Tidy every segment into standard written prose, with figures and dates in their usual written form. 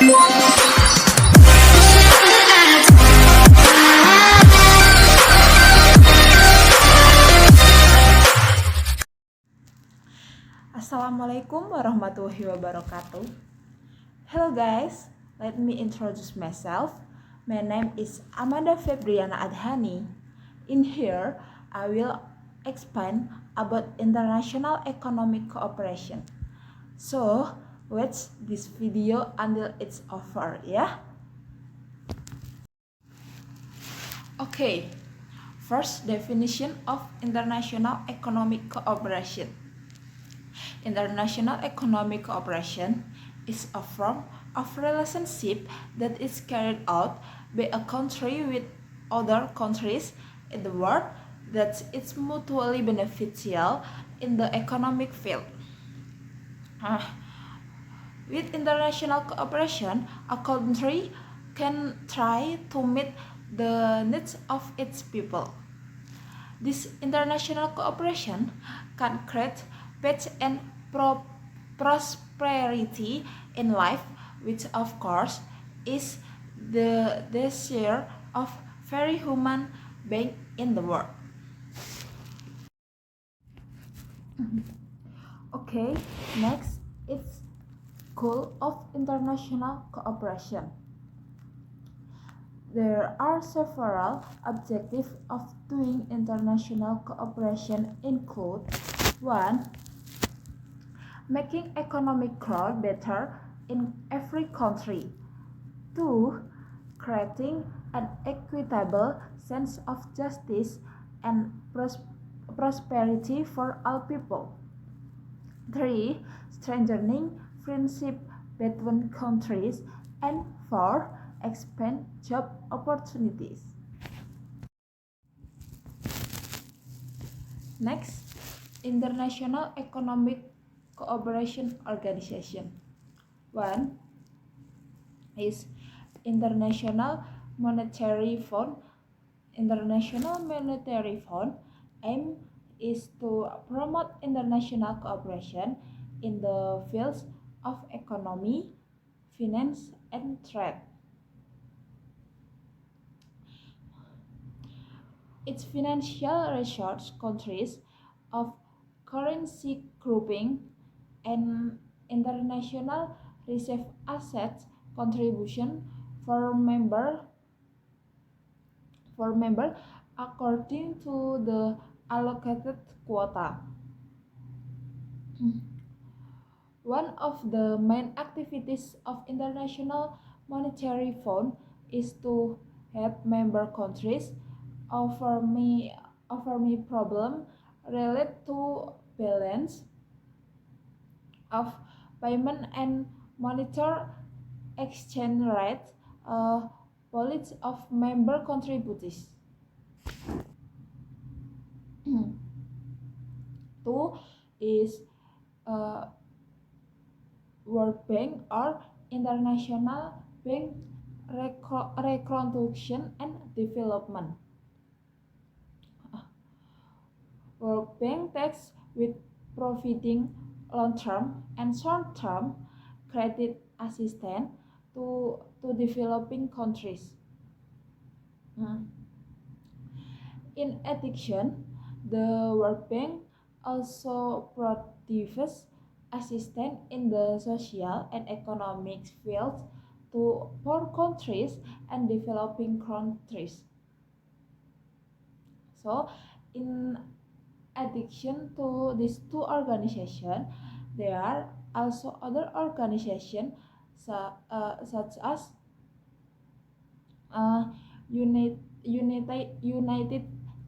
Assalamualaikum warahmatullahi wabarakatuh. Hello guys, let me introduce myself. My name is Amanda Febriana Adhani. In here, I will explain about international economic cooperation. So, watch this video until it's over, ya. Okay, first definition of international economic cooperation. International economic cooperation is a form of relationship that is carried out by a country with other countries in the world that is mutually beneficial in the economic field. With international cooperation, a country can try to meet the needs of its people. This international cooperation can create peace and prosperity in life, which of course is the desire of every human being in the world. Okay, next it's goal of international cooperation. There are several objectives of doing international cooperation include 1. Making economic growth better in every country. 2. Creating an equitable sense of justice and prosperity for all people. 3. Strengthening friendship between countries. And 4. Expand job opportunities. Next, International Economic Cooperation Organization. 1 is International Monetary Fund. International Monetary Fund aim is to promote international cooperation in the fields of economy, finance, and trade. Its financial resource consists of currency grouping and international reserve assets contribution for member according to the allocated quota. One of the main activities of International Monetary Fund is to help member countries overcome problem related to balance of payment and monitor exchange rate policy of member contributors. 2 is World Bank or International Bank Reconstruction and Development. World Bank takes with providing long-term and short-term credit assistance to developing countries. In addition, the World Bank also provides assistance in the social and economic fields to poor countries and developing countries. So, in addition to these two organizations, there are also other organizations such as United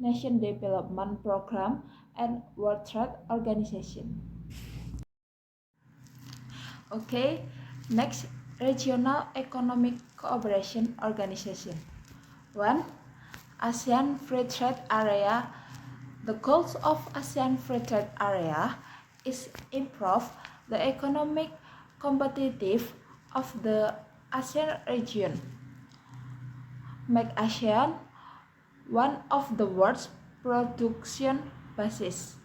Nations Development Program and World Trade Organization. Okay, next, Regional Economic Cooperation Organization. 1. ASEAN Free Trade Area. The goals of ASEAN Free Trade Area is improve the economic competitiveness of the ASEAN region, make ASEAN one of the world's production bases,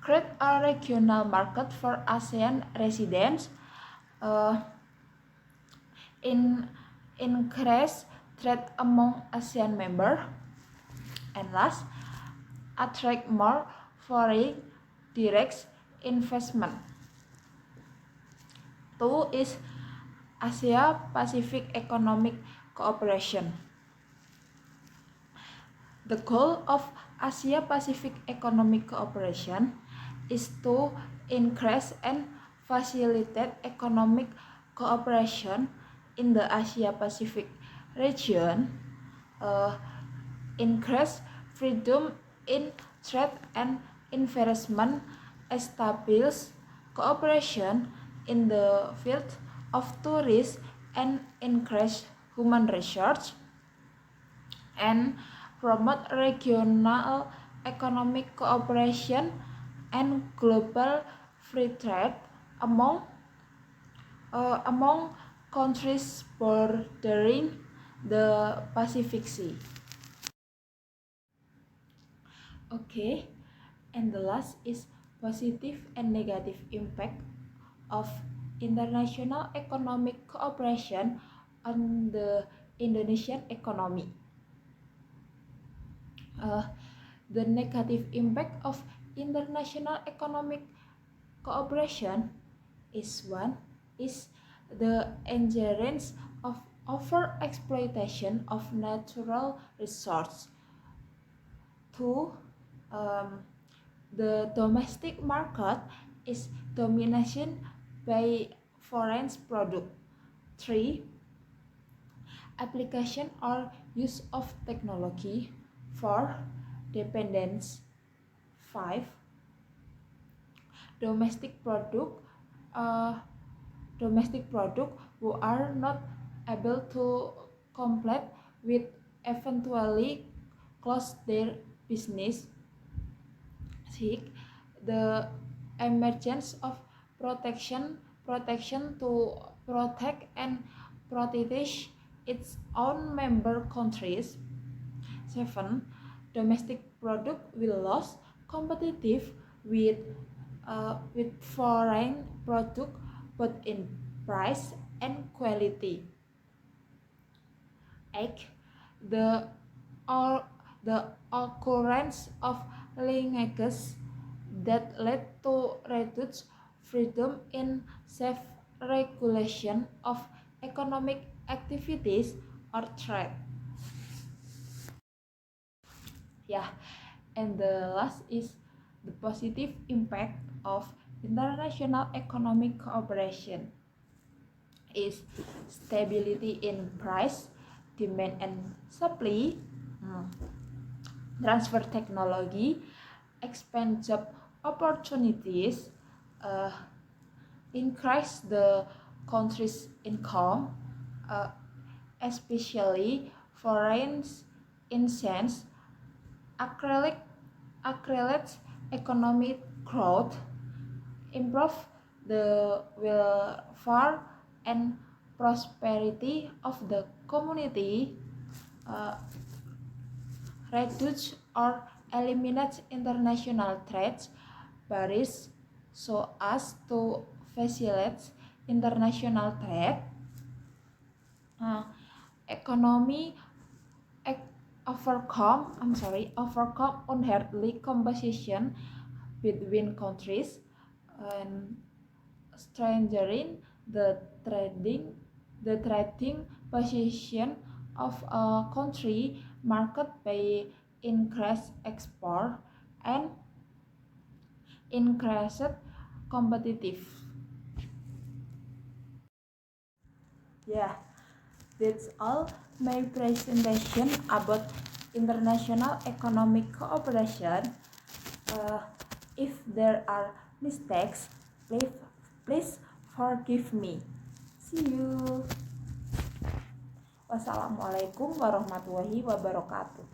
create a regional market for ASEAN residents, in increase trade among ASEAN members, and last, attract more foreign direct investment. 2 is Asia Pacific Economic Cooperation. The goal of Asia Pacific Economic Cooperation is to increase and facilitate economic cooperation in the Asia Pacific region, increase freedom in trade and investment, establish cooperation in the field of tourism, and increase human research, and promote regional economic cooperation and global free trade among countries bordering the Pacific Sea. Okay, and the last is positive and negative impact of international economic cooperation on the Indonesian economy. The negative impact of international economic cooperation is the endurance of overexploitation of natural resources. 2. The domestic market is domination by foreign product. 3. Application or use of technology. 4. Dependence. 5. Domestic product who are not able to compete with eventually close their business. 6. The emergence of protection to protect and protect its own member countries. 7. Domestic product will lose competitive with foreign product both in price and quality. 8. The occurrence of linkages that lead to reduced freedom in self-regulation of economic activities or trade. And the last is the positive impact of international economic cooperation is stability in price, demand and supply, transfer technology, expand job opportunities, increase the country's income, especially foreign incense, accelerates economic growth, improve the welfare and prosperity of the community, reduce or eliminate international trade barriers so as to facilitate international trade, overcome unhealthy competition between countries, and strengthening the trading position of a country market by increased export and increased competitive. That's all my presentation about international economic cooperation. If there are mistakes, please forgive me. See you. Wassalamualaikum warahmatullahi wabarakatuh.